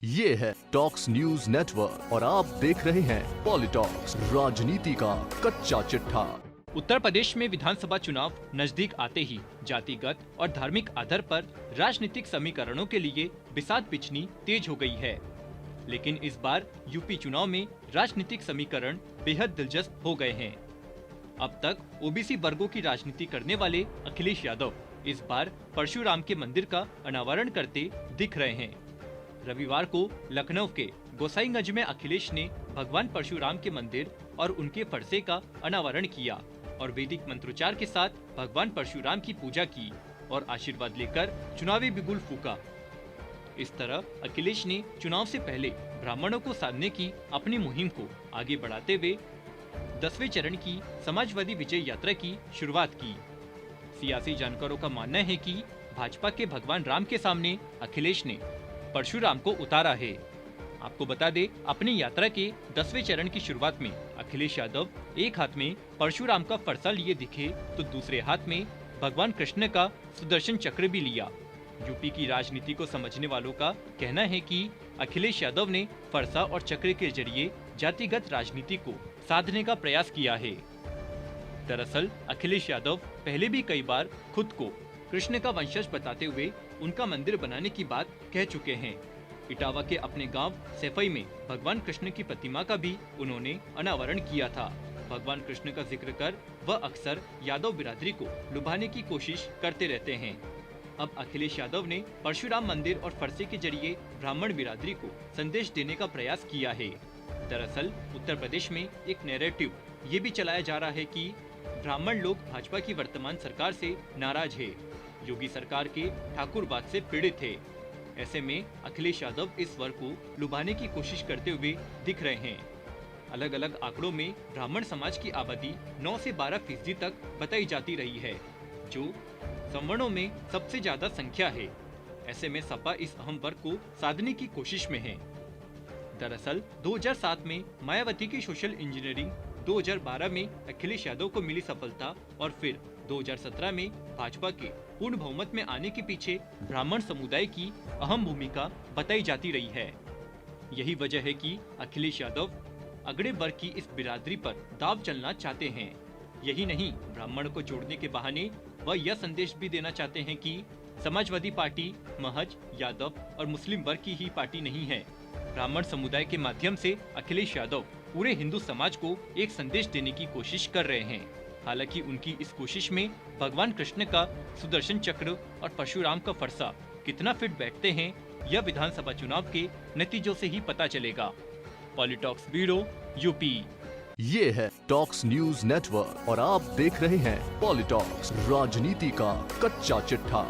ये है talks news network और आप देख रहे हैं पॉलिटॉक्स, राजनीति का कच्चा चिट्ठा। उत्तर प्रदेश में विधानसभा चुनाव नजदीक आते ही जातिगत और धार्मिक आधार पर राजनीतिक समीकरणों के लिए बिसात बिछनी तेज हो गई है। लेकिन इस बार यूपी चुनाव में राजनीतिक समीकरण बेहद दिलचस्प हो गए हैं। अब तक ओबीसी वर्गों की राजनीति करने वाले अखिलेश यादव इस बार परशुराम के मंदिर का अनावरण करते दिख रहे हैं। रविवार को लखनऊ के गोसाईगंज में अखिलेश ने भगवान परशुराम के मंदिर और उनके फरसे का अनावरण किया और वैदिक मंत्रोच्चार के साथ भगवान परशुराम की पूजा की और आशीर्वाद लेकर चुनावी बिगुल फूका। इस तरह अखिलेश ने चुनाव से पहले ब्राह्मणों को साधने की अपनी मुहिम को आगे बढ़ाते हुए 10वें चरण की समाजवादी विजय यात्रा की शुरुआत की। सियासी जानकारों का मानना है कि भाजपा के भगवान राम के सामने अखिलेश ने परशुराम को उतारा है। आपको बता दें, अपनी यात्रा के 10वें चरण की शुरुआत में अखिलेश यादव एक हाथ में परशुराम का फरसा लिए दिखे तो दूसरे हाथ में भगवान कृष्ण का सुदर्शन चक्र भी लिया। यूपी की राजनीति को समझने वालों का कहना है कि अखिलेश यादव ने फरसा और चक्र के जरिए जातिगत राजनीति को साधने का प्रयास किया है। दरअसल अखिलेश यादव पहले भी कई बार खुद को कृष्ण का वंशज बताते हुए उनका मंदिर बनाने की बात कह चुके हैं। इटावा के अपने गांव सैफई में भगवान कृष्ण की प्रतिमा का भी उन्होंने अनावरण किया था। भगवान कृष्ण का जिक्र कर वह अक्सर यादव बिरादरी को लुभाने की कोशिश करते रहते हैं। अब अखिलेश यादव ने परशुराम मंदिर और फरसे के जरिए ब्राह्मण बिरादरी को संदेश देने का प्रयास किया है। दरअसल उत्तर प्रदेश में एक नैरेटिव ये भी चलाया जा रहा है कि ब्राह्मण लोग भाजपा की वर्तमान सरकार से नाराज है, योगी सरकार के ठाकुरवाद से पीड़ित है। ऐसे में अखिलेश यादव इस वर्ग को लुभाने की कोशिश करते हुए दिख रहे हैं। अलग अलग आंकड़ों में ब्राह्मण समाज की आबादी 9 से 12% तक बताई जाती रही है, जो सवर्णों में सबसे ज्यादा संख्या है। ऐसे में सपा इस अहम वर्ग को साधने की कोशिश में है। दरअसल 2007 में मायावती की सोशल इंजीनियरिंग, 2012 में अखिलेश यादव को मिली सफलता और फिर 2017 में भाजपा के पूर्ण बहुमत में आने के पीछे ब्राह्मण समुदाय की अहम भूमिका बताई जाती रही है। यही वजह है कि अखिलेश यादव अगड़े वर्ग की इस बिरादरी पर दाव चलना चाहते हैं। यही नहीं, ब्राह्मण को जोड़ने के बहाने वह यह संदेश भी देना चाहते हैं कि समाजवादी पार्टी महज यादव और मुस्लिम वर्ग की ही पार्टी नहीं है। ब्राह्मण समुदाय के माध्यम से अखिलेश यादव पूरे हिंदू समाज को एक संदेश देने की कोशिश कर रहे हैं। हालांकि उनकी इस कोशिश में भगवान कृष्ण का सुदर्शन चक्र और परशुराम का फरसा कितना फिट बैठते हैं, यह विधानसभा चुनाव के नतीजों से ही पता चलेगा। PoliTalks bureau, UP. ये है टॉक्स न्यूज नेटवर्क और आप देख रहे हैं पॉलिटॉक्स, राजनीति का कच्चा चिट्ठा।